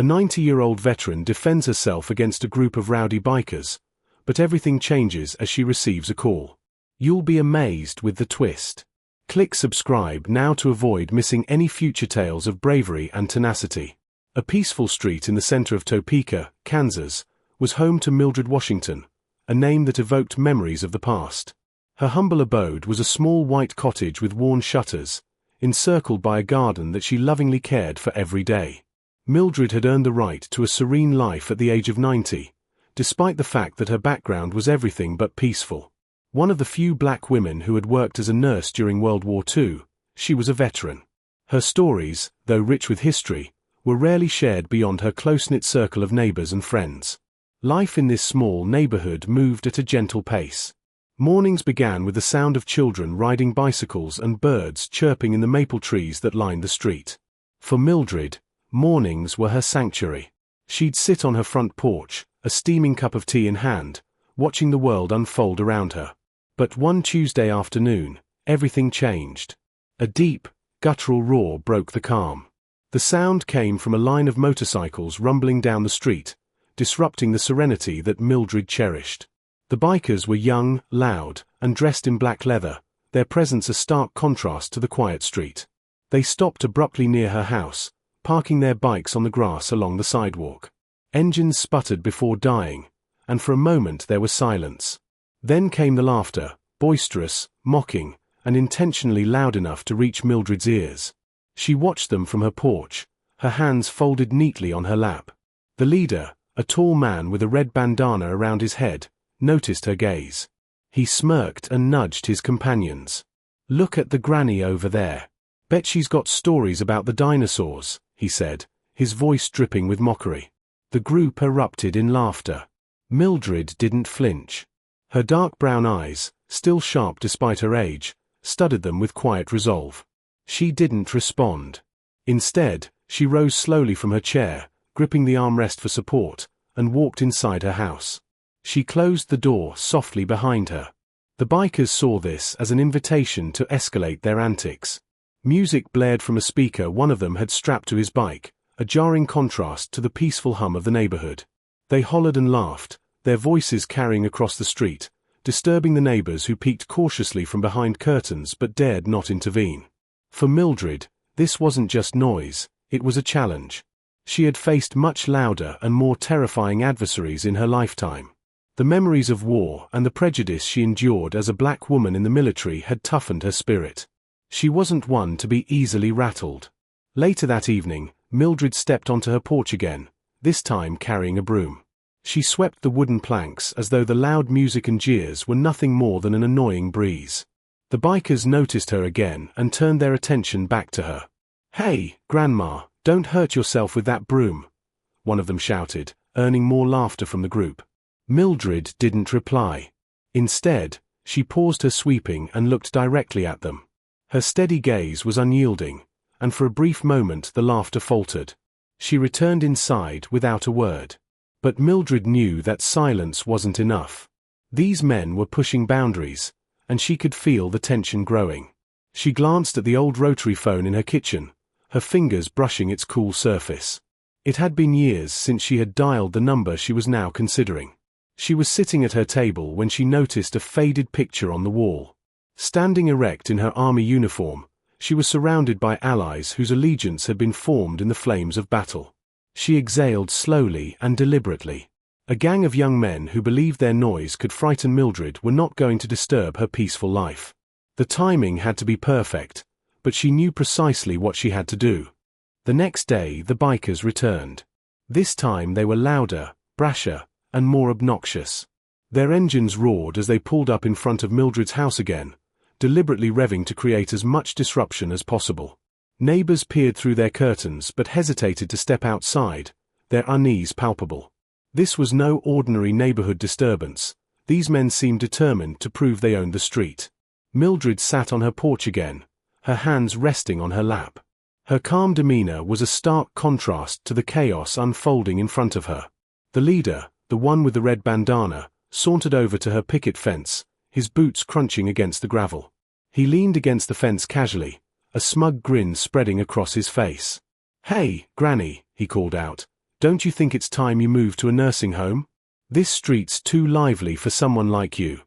A 90-year-old veteran defends herself against a group of rowdy bikers, but everything changes as she receives a call. You'll be amazed with the twist. Click subscribe now to avoid missing any future tales of bravery and tenacity. A peaceful street in the center of Topeka, Kansas, was home to Mildred Washington, a name that evoked memories of the past. Her humble abode was a small white cottage with worn shutters, encircled by a garden that she lovingly cared for every day. Mildred had earned the right to a serene life at the age of 90, despite the fact that her background was everything but peaceful. One of the few black women who had worked as a nurse during World War II, she was a veteran. Her stories, though rich with history, were rarely shared beyond her close-knit circle of neighbors and friends. Life in this small neighborhood moved at a gentle pace. Mornings began with the sound of children riding bicycles and birds chirping in the maple trees that lined the street. For Mildred, mornings were her sanctuary. She'd sit on her front porch, a steaming cup of tea in hand, watching the world unfold around her. But one Tuesday afternoon, everything changed. A deep, guttural roar broke the calm. The sound came from a line of motorcycles rumbling down the street, disrupting the serenity that Mildred cherished. The bikers were young, loud, and dressed in black leather, their presence a stark contrast to the quiet street. They stopped abruptly near her house, parking their bikes on the grass along the sidewalk. Engines sputtered before dying, and for a moment there was silence. Then came the laughter, boisterous, mocking, and intentionally loud enough to reach Mildred's ears. She watched them from her porch, her hands folded neatly on her lap. The leader, a tall man with a red bandana around his head, noticed her gaze. He smirked and nudged his companions. "Look at the granny over there. Bet she's got stories about the dinosaurs," he said, his voice dripping with mockery. The group erupted in laughter. Mildred didn't flinch. Her dark brown eyes, still sharp despite her age, studied them with quiet resolve. She didn't respond. Instead, she rose slowly from her chair, gripping the armrest for support, and walked inside her house. She closed the door softly behind her. The bikers saw this as an invitation to escalate their antics. Music blared from a speaker one of them had strapped to his bike, a jarring contrast to the peaceful hum of the neighborhood. They hollered and laughed, their voices carrying across the street, disturbing the neighbors who peeked cautiously from behind curtains but dared not intervene. For Mildred, this wasn't just noise, it was a challenge. She had faced much louder and more terrifying adversaries in her lifetime. The memories of war and the prejudice she endured as a black woman in the military had toughened her spirit. She wasn't one to be easily rattled. Later that evening, Mildred stepped onto her porch again, this time carrying a broom. She swept the wooden planks as though the loud music and jeers were nothing more than an annoying breeze. The bikers noticed her again and turned their attention back to her. "Hey, Grandma, don't hurt yourself with that broom," one of them shouted, earning more laughter from the group. Mildred didn't reply. Instead, she paused her sweeping and looked directly at them. Her steady gaze was unyielding, and for a brief moment the laughter faltered. She returned inside without a word. But Mildred knew that silence wasn't enough. These men were pushing boundaries, and she could feel the tension growing. She glanced at the old rotary phone in her kitchen, her fingers brushing its cool surface. It had been years since she had dialed the number she was now considering. She was sitting at her table when she noticed a faded picture on the wall. Standing erect in her army uniform, she was surrounded by allies whose allegiance had been formed in the flames of battle. She exhaled slowly and deliberately. A gang of young men who believed their noise could frighten Mildred were not going to disturb her peaceful life. The timing had to be perfect, but she knew precisely what she had to do. The next day, the bikers returned. This time they were louder, brasher, and more obnoxious. Their engines roared as they pulled up in front of Mildred's house again, deliberately revving to create as much disruption as possible. Neighbors peered through their curtains but hesitated to step outside, their unease palpable. This was no ordinary neighborhood disturbance. These men seemed determined to prove they owned the street. Mildred sat on her porch again, her hands resting on her lap. Her calm demeanor was a stark contrast to the chaos unfolding in front of her. The leader, the one with the red bandana, sauntered over to her picket fence, his boots crunching against the gravel. He leaned against the fence casually, a smug grin spreading across his face. "Hey, Granny," he called out, Don't you think it's time you moved to a nursing home? This street's too lively for someone like you."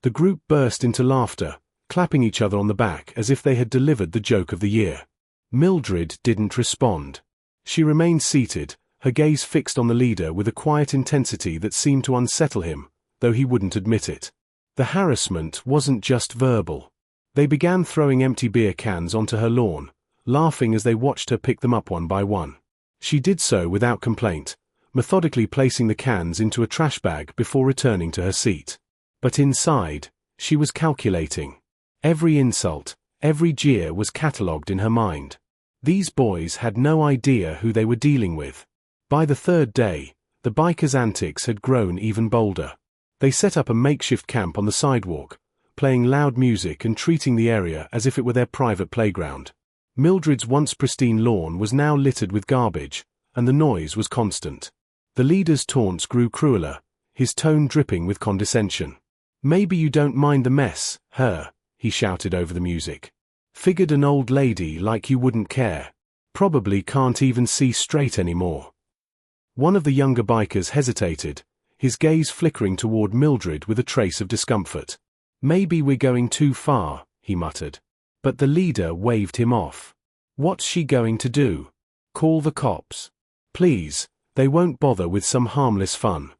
The group burst into laughter, clapping each other on the back as if they had delivered the joke of the year. Mildred didn't respond. She remained seated, her gaze fixed on the leader with a quiet intensity that seemed to unsettle him, though he wouldn't admit it. The harassment wasn't just verbal. They began throwing empty beer cans onto her lawn, laughing as they watched her pick them up one by one. She did so without complaint, methodically placing the cans into a trash bag before returning to her seat. But inside, she was calculating. Every insult, every jeer was catalogued in her mind. These boys had no idea who they were dealing with. By the third day, the bikers' antics had grown even bolder. They set up a makeshift camp on the sidewalk, playing loud music and treating the area as if it were their private playground. Mildred's once pristine lawn was now littered with garbage, and the noise was constant. The leader's taunts grew crueler, his tone dripping with condescension. "Maybe you don't mind the mess, he shouted over the music. "Figured an old lady like you wouldn't care. Probably can't even see straight anymore." One of the younger bikers hesitated, his gaze flickering toward Mildred with a trace of discomfort. "Maybe we're going too far," he muttered. But the leader waved him off. "What's she going to do? Call the cops? Please, they won't bother with some harmless fun."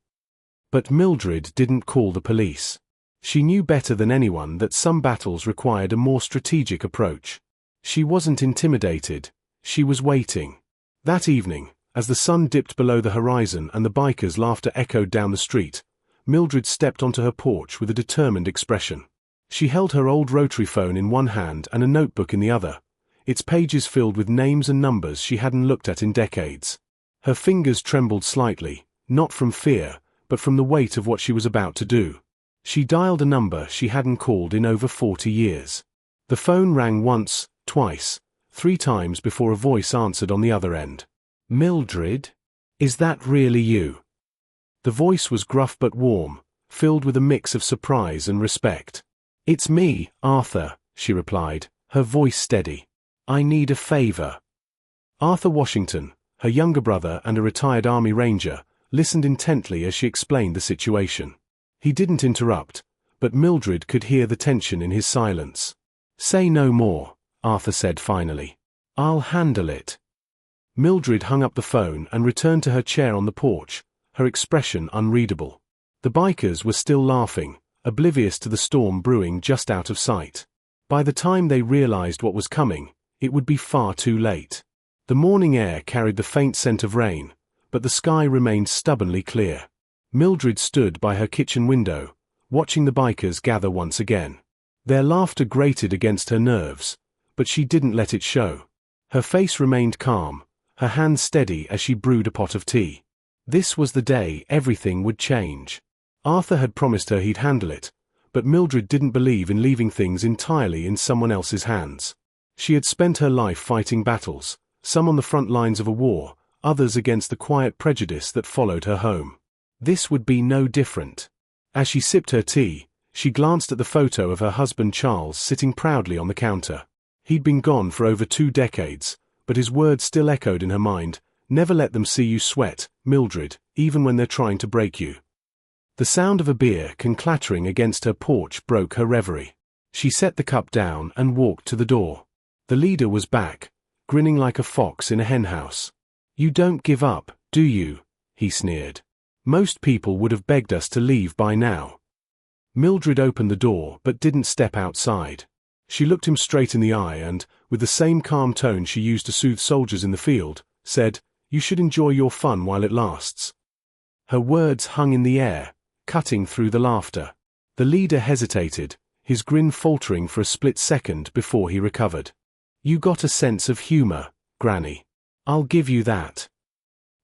But Mildred didn't call the police. She knew better than anyone that some battles required a more strategic approach. She wasn't intimidated, she was waiting. That evening, as the sun dipped below the horizon and the bikers' laughter echoed down the street, Mildred stepped onto her porch with a determined expression. She held her old rotary phone in one hand and a notebook in the other, its pages filled with names and numbers she hadn't looked at in decades. Her fingers trembled slightly, not from fear, but from the weight of what she was about to do. She dialed a number she hadn't called in over 40 years. The phone rang once, twice, 3 times before a voice answered on the other end. "Mildred? Is that really you?" The voice was gruff but warm, filled with a mix of surprise and respect. "It's me, Arthur," she replied, her voice steady. "I need a favor." Arthur Washington, her younger brother and a retired Army Ranger, listened intently as she explained the situation. He didn't interrupt, but Mildred could hear the tension in his silence. "Say no more," Arthur said finally. "I'll handle it." Mildred hung up the phone and returned to her chair on the porch, her expression unreadable. The bikers were still laughing, oblivious to the storm brewing just out of sight. By the time they realized what was coming, it would be far too late. The morning air carried the faint scent of rain, but the sky remained stubbornly clear. Mildred stood by her kitchen window, watching the bikers gather once again. Their laughter grated against her nerves, but she didn't let it show. Her face remained calm, her hands steady as she brewed a pot of tea. This was the day everything would change. Arthur had promised her he'd handle it, but Mildred didn't believe in leaving things entirely in someone else's hands. She had spent her life fighting battles, some on the front lines of a war, others against the quiet prejudice that followed her home. This would be no different. As she sipped her tea, she glanced at the photo of her husband Charles sitting proudly on the counter. He'd been gone for over 2 decades, but his words still echoed in her mind. "Never let them see you sweat, Mildred, even when they're trying to break you." The sound of a beer can clattering against her porch broke her reverie. She set the cup down and walked to the door. The leader was back, grinning like a fox in a henhouse. "You don't give up, do you?" he sneered. "Most people would have begged us to leave by now." Mildred opened the door but didn't step outside. She looked him straight in the eye and, with the same calm tone she used to soothe soldiers in the field, said, "You should enjoy your fun while it lasts." Her words hung in the air, cutting through the laughter. The leader hesitated, his grin faltering for a split second before he recovered. "You got a sense of humor, Granny. I'll give you that."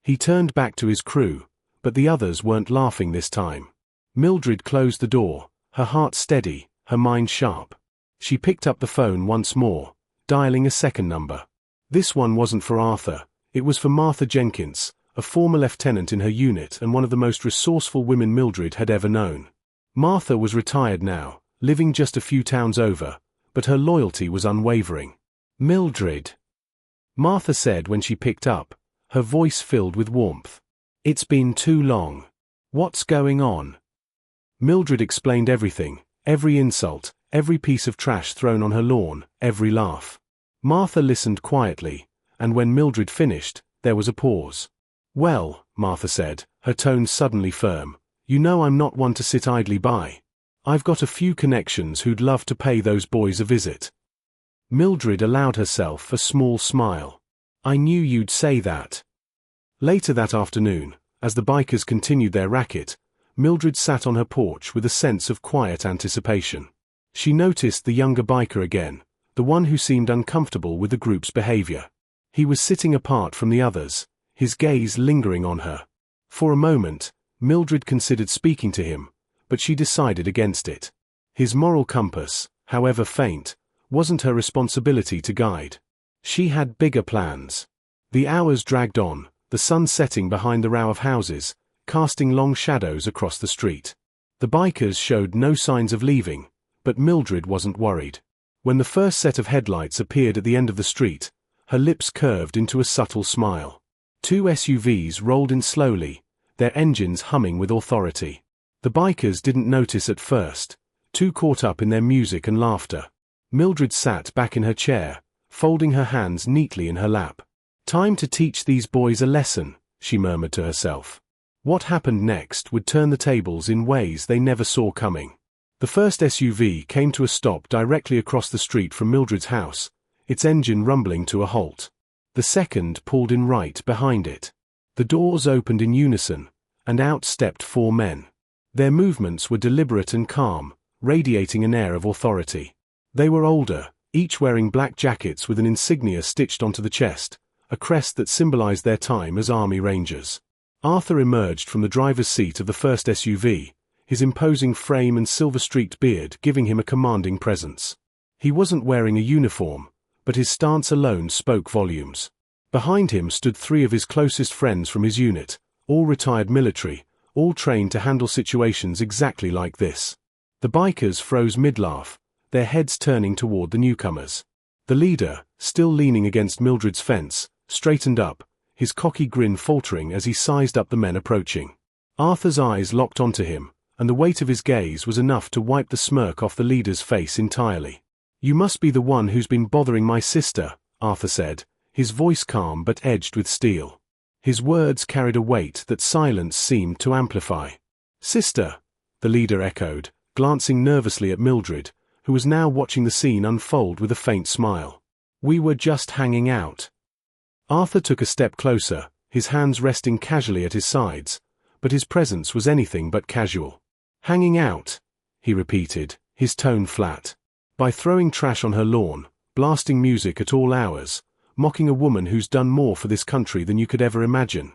He turned back to his crew, but the others weren't laughing this time. Mildred closed the door, her heart steady, her mind sharp. She picked up the phone once more, dialing a second number. This one wasn't for Arthur, it was for Martha Jenkins, a former lieutenant in her unit and one of the most resourceful women Mildred had ever known. Martha was retired now, living just a few towns over, but her loyalty was unwavering. "Mildred," Martha said when she picked up, her voice filled with warmth. "It's been too long. What's going on?" Mildred explained everything, every insult, every piece of trash thrown on her lawn, every laugh. Martha listened quietly, and when Mildred finished, there was a pause. "Well," Martha said, her tone suddenly firm, "you know I'm not one to sit idly by. I've got a few connections who'd love to pay those boys a visit." Mildred allowed herself a small smile. "I knew you'd say that." Later that afternoon, as the bikers continued their racket, Mildred sat on her porch with a sense of quiet anticipation. She noticed the younger biker again, the one who seemed uncomfortable with the group's behavior. He was sitting apart from the others, his gaze lingering on her. For a moment, Mildred considered speaking to him, but she decided against it. His moral compass, however faint, wasn't her responsibility to guide. She had bigger plans. The hours dragged on, the sun setting behind the row of houses, casting long shadows across the street. The bikers showed no signs of leaving, but Mildred wasn't worried. When the first set of headlights appeared at the end of the street, her lips curved into a subtle smile. Two SUVs rolled in slowly, their engines humming with authority. The bikers didn't notice at first, too caught up in their music and laughter. Mildred sat back in her chair, folding her hands neatly in her lap. "Time to teach these boys a lesson," she murmured to herself. What happened next would turn the tables in ways they never saw coming. The first SUV came to a stop directly across the street from Mildred's house, its engine rumbling to a halt. The second pulled in right behind it. The doors opened in unison, and out stepped four men. Their movements were deliberate and calm, radiating an air of authority. They were older, each wearing black jackets with an insignia stitched onto the chest, a crest that symbolized their time as Army Rangers. Arthur emerged from the driver's seat of the first SUV, his imposing frame and silver-streaked beard giving him a commanding presence. He wasn't wearing a uniform, but his stance alone spoke volumes. Behind him stood three of his closest friends from his unit, all retired military, all trained to handle situations exactly like this. The bikers froze mid-laugh, their heads turning toward the newcomers. The leader, still leaning against Mildred's fence, straightened up, his cocky grin faltering as he sized up the men approaching. Arthur's eyes locked onto him, and the weight of his gaze was enough to wipe the smirk off the leader's face entirely. "You must be the one who's been bothering my sister," Arthur said, his voice calm but edged with steel. His words carried a weight that silence seemed to amplify. "Sister," the leader echoed, glancing nervously at Mildred, who was now watching the scene unfold with a faint smile. "We were just hanging out." Arthur took a step closer, his hands resting casually at his sides, but his presence was anything but casual. "Hanging out," he repeated, his tone flat. "By throwing trash on her lawn, blasting music at all hours, mocking a woman who's done more for this country than you could ever imagine."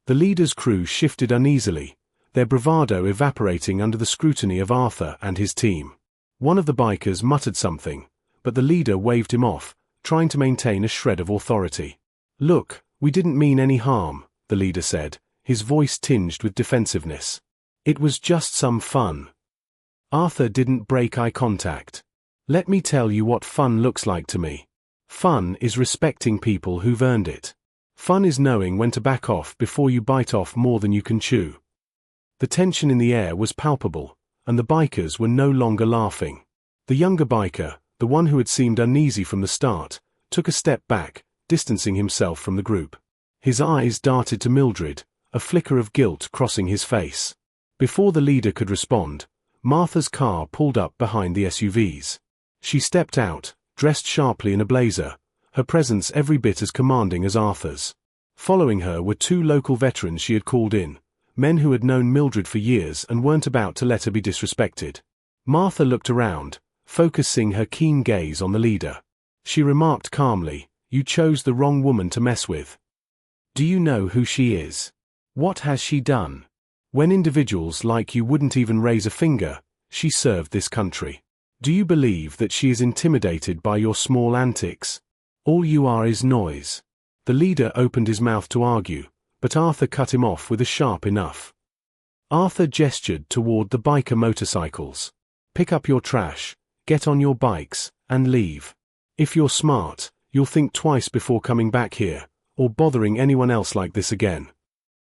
The leader's crew shifted uneasily, their bravado evaporating under the scrutiny of Arthur and his team. One of the bikers muttered something, but the leader waved him off, trying to maintain a shred of authority. "Look, we didn't mean any harm," the leader said, his voice tinged with defensiveness. "It was just some fun." Arthur didn't break eye contact. "Let me tell you what fun looks like to me. Fun is respecting people who've earned it. Fun is knowing when to back off before you bite off more than you can chew." The tension in the air was palpable, and the bikers were no longer laughing. The younger biker, the one who had seemed uneasy from the start, took a step back, distancing himself from the group. His eyes darted to Mildred, a flicker of guilt crossing his face. Before the leader could respond, Martha's car pulled up behind the SUVs. She stepped out, dressed sharply in a blazer, her presence every bit as commanding as Arthur's. Following her were two local veterans she had called in, men who had known Mildred for years and weren't about to let her be disrespected. Martha looked around, focusing her keen gaze on the leader. She remarked calmly, "You chose the wrong woman to mess with. Do you know who she is? What has she done? When individuals like you wouldn't even raise a finger, she served this country. Do you believe that she is intimidated by your small antics? All you are is noise." The leader opened his mouth to argue, but Arthur cut him off with a sharp enough. Arthur gestured toward the biker motorcycles. "Pick up your trash, get on your bikes, and leave. If you're smart, you'll think twice before coming back here, or bothering anyone else like this again."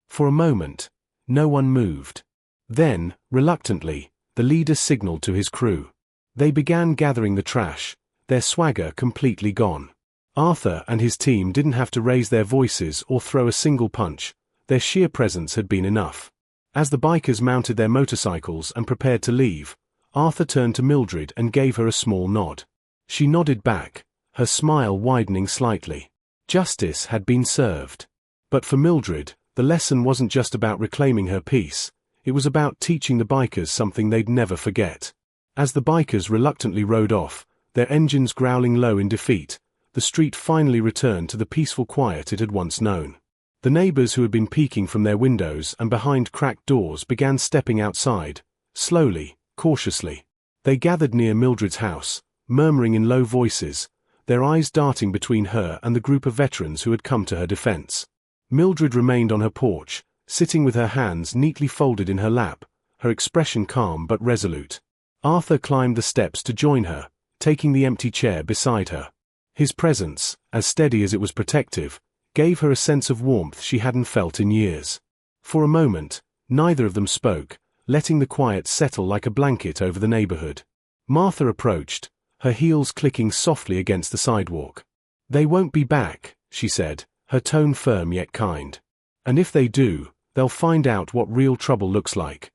For a moment, no one moved. Then, reluctantly, the leader signaled to his crew. They began gathering the trash, their swagger completely gone. Arthur and his team didn't have to raise their voices or throw a single punch. Their sheer presence had been enough. As the bikers mounted their motorcycles and prepared to leave, Arthur turned to Mildred and gave her a small nod. She nodded back, her smile widening slightly. Justice had been served. But for Mildred, the lesson wasn't just about reclaiming her peace, it was about teaching the bikers something they'd never forget. As the bikers reluctantly rode off, their engines growling low in defeat, the street finally returned to the peaceful quiet it had once known. The neighbors who had been peeking from their windows and behind cracked doors began stepping outside, slowly, cautiously. They gathered near Mildred's house, murmuring in low voices, their eyes darting between her and the group of veterans who had come to her defense. Mildred remained on her porch, sitting with her hands neatly folded in her lap, her expression calm but resolute. Arthur climbed the steps to join her, taking the empty chair beside her. His presence, as steady as it was protective, gave her a sense of warmth she hadn't felt in years. For a moment, neither of them spoke, letting the quiet settle like a blanket over the neighborhood. Martha approached, her heels clicking softly against the sidewalk. "They won't be back," she said, her tone firm yet kind. "And if they do, they'll find out what real trouble looks like."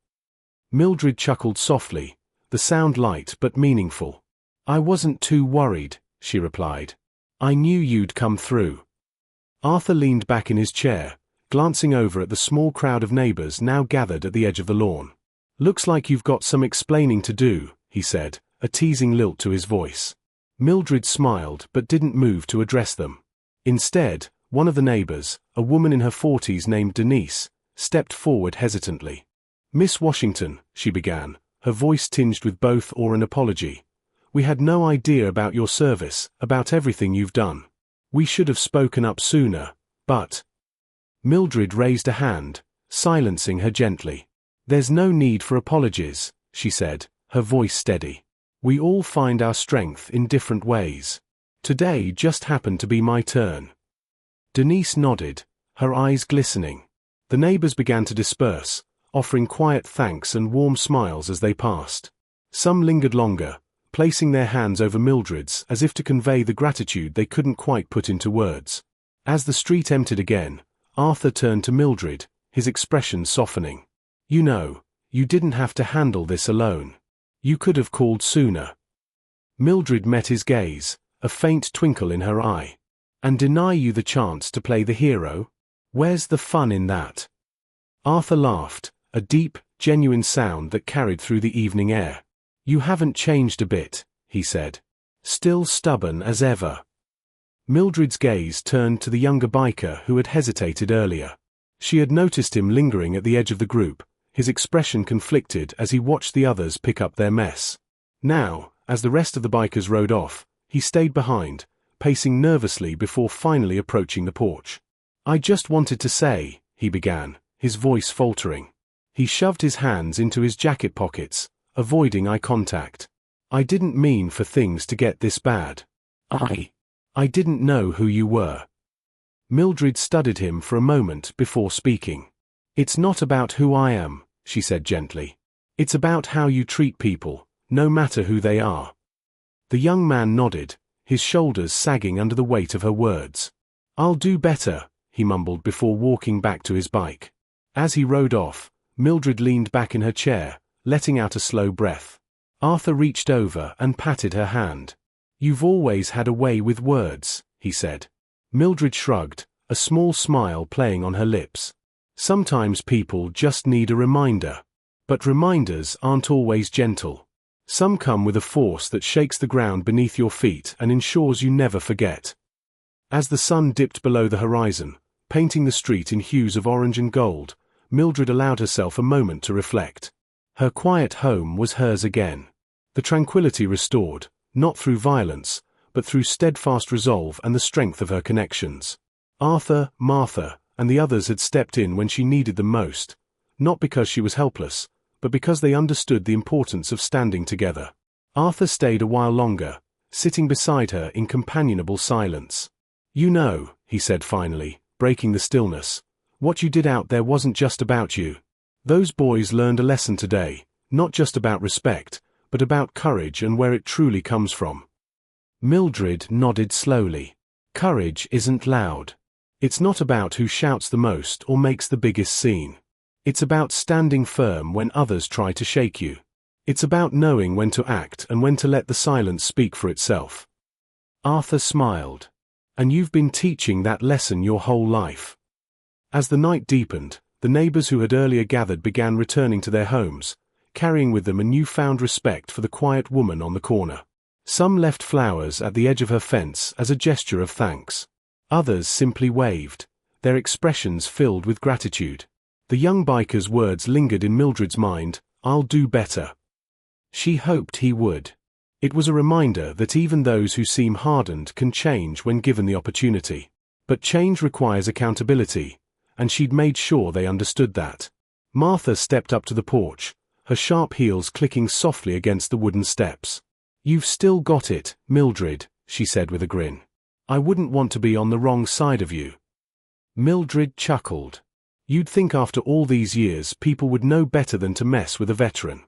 Mildred chuckled softly, the sound light but meaningful. "I wasn't too worried," she replied. "I knew you'd come through." Arthur leaned back in his chair, glancing over at the small crowd of neighbors now gathered at the edge of the lawn. "Looks like you've got some explaining to do," he said, a teasing lilt to his voice. Mildred smiled but didn't move to address them. Instead, one of the neighbors, a woman in her 40s named Denise, stepped forward hesitantly. "Miss Washington," she began, her voice tinged with both awe and apology. "We had no idea about your service, about everything you've done. We should have spoken up sooner, but—" Mildred raised a hand, silencing her gently. "There's no need for apologies," she said, her voice steady. "We all find our strength in different ways. Today just happened to be my turn." Denise nodded, her eyes glistening. The neighbors began to disperse, offering quiet thanks and warm smiles as they passed. Some lingered longer, placing their hands over Mildred's as if to convey the gratitude they couldn't quite put into words. As the street emptied again, Arthur turned to Mildred, his expression softening. "You know, you didn't have to handle this alone. You could have called sooner." Mildred met his gaze, a faint twinkle in her eye. "And deny you the chance to play the hero? Where's the fun in that?" Arthur laughed, a deep, genuine sound that carried through the evening air. "You haven't changed a bit," he said. "Still stubborn as ever." Mildred's gaze turned to the younger biker who had hesitated earlier. She had noticed him lingering at the edge of the group, his expression conflicted as he watched the others pick up their mess. Now, as the rest of the bikers rode off, he stayed behind, pacing nervously before finally approaching the porch. "I just wanted to say," he began, his voice faltering. He shoved his hands into his jacket pockets, avoiding eye contact. "I didn't mean for things to get this bad. I didn't know who you were." Mildred studied him for a moment before speaking. "It's not about who I am," she said gently. "It's about how you treat people, no matter who they are." The young man nodded, his shoulders sagging under the weight of her words. "I'll do better," he mumbled before walking back to his bike. As he rode off, Mildred leaned back in her chair, letting out a slow breath. Arthur reached over and patted her hand. "You've always had a way with words," he said. Mildred shrugged, a small smile playing on her lips. "Sometimes people just need a reminder. But reminders aren't always gentle. Some come with a force that shakes the ground beneath your feet and ensures you never forget." As the sun dipped below the horizon, painting the street in hues of orange and gold, Mildred allowed herself a moment to reflect. Her quiet home was hers again. The tranquility restored, not through violence, but through steadfast resolve and the strength of her connections. Arthur, Martha, and the others had stepped in when she needed them most, not because she was helpless, but because they understood the importance of standing together. Arthur stayed a while longer, sitting beside her in companionable silence. "You know," he said finally, breaking the stillness. What you did out there wasn't just about you. Those boys learned a lesson today, not just about respect, but about courage and where it truly comes from. Mildred nodded slowly. Courage isn't loud. It's not about who shouts the most or makes the biggest scene. It's about standing firm when others try to shake you. It's about knowing when to act and when to let the silence speak for itself. Arthur smiled. And you've been teaching that lesson your whole life. As the night deepened, the neighbors who had earlier gathered began returning to their homes, carrying with them a newfound respect for the quiet woman on the corner. Some left flowers at the edge of her fence as a gesture of thanks. Others simply waved, their expressions filled with gratitude. The young biker's words lingered in Mildred's mind, "I'll do better." She hoped he would. It was a reminder that even those who seem hardened can change when given the opportunity. But change requires accountability, and she'd made sure they understood that. Martha stepped up to the porch, her sharp heels clicking softly against the wooden steps. "You've still got it, Mildred," she said with a grin. "I wouldn't want to be on the wrong side of you." Mildred chuckled. "You'd think after all these years people would know better than to mess with a veteran."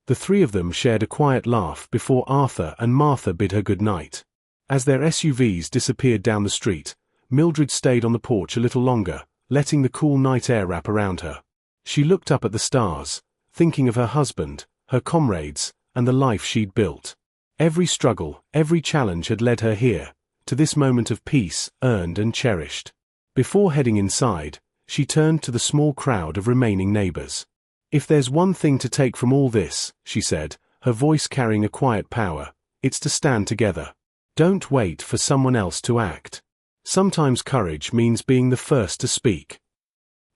The three of them shared a quiet laugh before Arthur and Martha bid her good night. As their SUVs disappeared down the street, Mildred stayed on the porch a little longer, letting the cool night air wrap around her. She looked up at the stars, thinking of her husband, her comrades, and the life she'd built. Every struggle, every challenge had led her here, to this moment of peace, earned and cherished. Before heading inside, she turned to the small crowd of remaining neighbors. "If there's one thing to take from all this," she said, her voice carrying a quiet power, "it's to stand together. Don't wait for someone else to act. Sometimes courage means being the first to speak."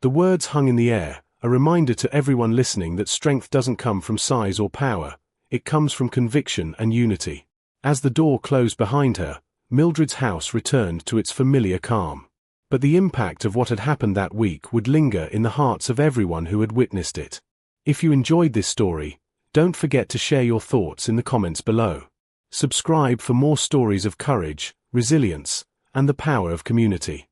The words hung in the air, a reminder to everyone listening that strength doesn't come from size or power, it comes from conviction and unity. As the door closed behind her, Mildred's house returned to its familiar calm. But the impact of what had happened that week would linger in the hearts of everyone who had witnessed it. If you enjoyed this story, don't forget to share your thoughts in the comments below. Subscribe for more stories of courage, resilience, and the power of community.